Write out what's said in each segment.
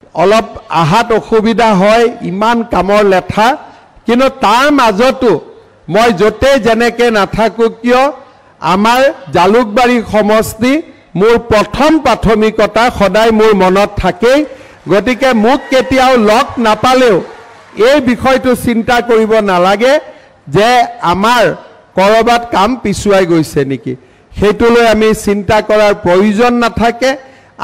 অলপ আহাত অসুবিধা হয় ইমান কামৰ লেঠা কিন্তু তাৰ মাজতো মই যতে যেনেকে নাথাকো কিয় আমাৰ জালুকবাৰী সমষ্টি মোৰ প্ৰথম প্ৰাথমিকতা সদায় মোৰ মনত থাকে গতিকে মোক কেতিয়াও লগ নাপালেও এই বিষয়টো চিন্তা কৰিব নালাগে যে আমাৰ কৰবাত কাম পিছুৱাই গৈছে নেকি হেতুলৈ আমি চিন্তা কৰাৰ প্ৰয়োজন নাথাকে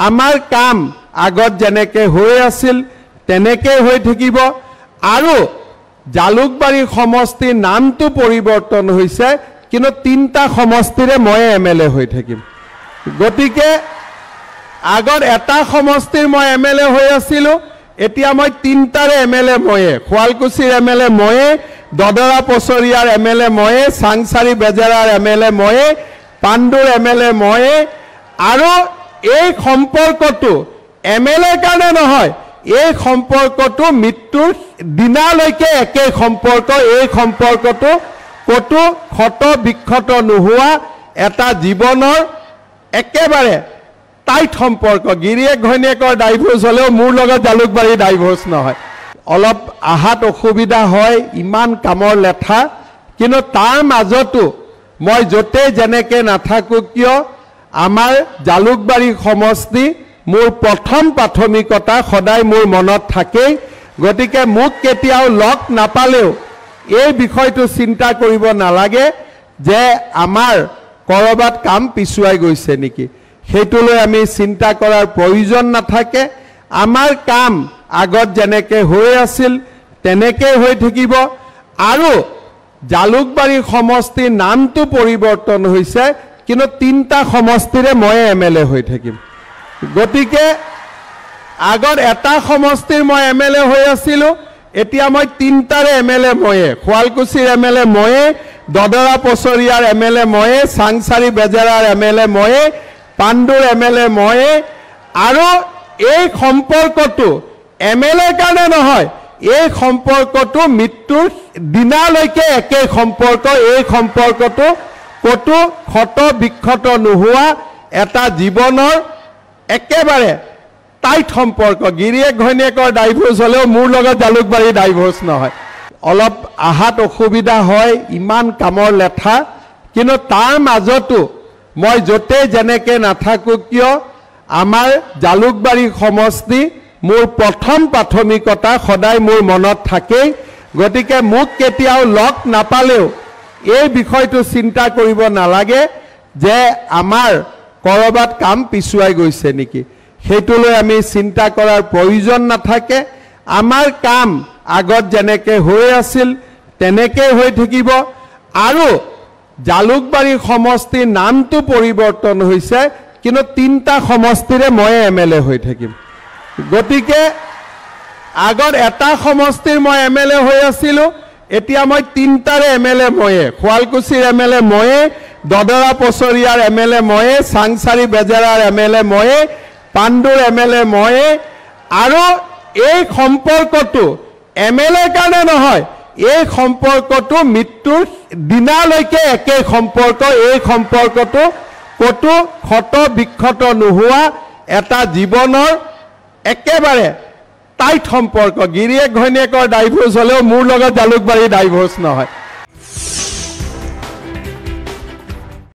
আমাৰ কাম আগত যেনেকে হৈ আছিল তেনেকে হৈ থাকিব আৰু জালুকবাৰী সমষ্টিৰ নামটো পৰিৱৰ্তন হৈছে কিন্তু তিনটা সমষ্টিৰে মই এমএলএ হৈ থাকিম গতিকে আগত এটা সমষ্টিৰ মই এমএলএ হৈ আছিলো এতিয়া মই তিনটাৰে এমএলএ ময়ে খোৱালকুছিৰ এমএলএ ময়ে দদৰা পছৰিয়াৰ এমএলএ ময়ে সাংসাৰী বেজেৰাৰ এমএলএ ময়ে পাণ্ডুৰ এমএলএ ময়ে আৰু এই সম্পৰ্কটো এমএলএ কাৰণে নহয় এই সম্পৰ্কটো মৃত্যুৰ দিনালৈকে একে সম্পৰ্ক এই সম্পৰ্কটো কতো ক্ষত বিক্ষত নোহোৱা এটা জীৱনৰ একেবাৰে টাইট সম্পৰ্ক গিৰিয়েক ঘৈণীয়েকৰ ডাইভোৰ্স হলেও মোৰ লগত জালুকবাৰী ডাইভোৰ্স নহয় অলপ আহাত অসুবিধা হয় ইমান কামৰ লেঠা কিন্তু তাৰ মাজতো মই যতে যেনেকে নাথাকো কিয় আমাৰ জালুকবাৰী সমষ্টি মোৰ প্ৰথম প্ৰাথমিকতা সদায় মোৰ মনত থাকে গতিকে মোক কেতিয়াও লগ নাপালেও এই বিষয়টো চিন্তা কৰিব নালাগে যে আমাৰ কৰবাত কাম পিছুৱাই গৈছে নেকি হেতুলৈ আমি চিন্তা কৰাৰ প্ৰয়োজন নাথাকে আমাৰ কাম আগত যেনেকে হৈ আছিল তেনেকে হৈ থাকিব আৰু জালুকবাৰী সমষ্টিৰ নামটো পৰিৱৰ্তন হৈছে কিন্তু তিনটা সমষ্টিৰে মই এমএলএ হৈ থাকিম গতিকে আগত এটা সমষ্টিৰ মই এমএলএ হৈ আছিলো এতিয়া মই তিনটাৰে এমএলএ ময়ে খোৱালকুছিৰ এমএলএ ময়ে দদৰা পছৰিয়াৰ এমএলএ ময়ে সাংসাৰী বেজেৰাৰ এমএলএ ময়ে পাণ্ডুৰ এমএলএ ময়ে আৰু এই সম্পৰ্কটো এমএলএ কাৰণে নহয় এই সম্পৰ্কটো মৃত্যুৰ দিনালৈকে একে সম্পৰ্ক এই সম্পৰ্কটো কতো ক্ষত বিক্ষত নোহোৱা এটা জীৱনৰ একেবাৰে টাইট সম্পৰ্ক গিৰিয়েক ঘৈণীয়েকৰ ডাইভোৰ্স হলেও মোৰ লগত জালুকবাৰী ডাইভোৰ্স নহয় অলপ আহাত অসুবিধা হয় ইমান কামৰ লেঠা কিন্তু তাৰ মাজতো মই যতে যেনেকে নাথাকো কিয় আমাৰ জালুকবাৰী সমষ্টি মোৰ প্ৰথম প্ৰাথমিকতা সদায় মোৰ মনত থাকে গতিকে মোক কেতিয়াও লগ নাপালেও এই বিষয়টো চিন্তা কৰিব নালাগে যে আমাৰ কৰবাত কাম পিছুৱাই গৈছে নেকি হেতুলৈ আমি চিন্তা কৰাৰ প্ৰয়োজন নাথাকে আমাৰ কাম আগত যেনেকে হৈ আছিল তেনেকে হৈ থাকিব আৰু জালুকবাৰী সমষ্টিৰ নামটো পৰিৱৰ্তন হৈছে কিন্তু তিনটা সমষ্টিৰে মই এমএলএ হৈ থাকিম গতিকে আগত এটা সমষ্টিৰ মই এমএলএ হৈ আছিলো এতিয়া মই তিনটাৰে এমএলএ ময়ে খোৱালকুছিৰ এমএলএ ময়ে দদৰা পছৰিয়াৰ এমএলএ ময়ে সাংসাৰী বেজেৰাৰ এমএলএ ময়ে পাণ্ডুৰ এমএলএ ময়ে আৰু এই সম্পৰ্কটো এমএলএ কাৰণে নহয় এই সম্পৰ্কটো মৃত্যুৰ দিনালৈকে একে সম্পৰ্ক এই সম্পৰ্কটো কতো ক্ষত বিক্ষত নোহোৱা এটা জীৱনৰ একেবাৰে টাইট সম্পৰ্ক গিৰিয়েক ঘৈণীয়েকৰ ডাইভোৰ্স হলেও মোৰ লগত জালুকবাৰী ডাইভোৰ্স নহয়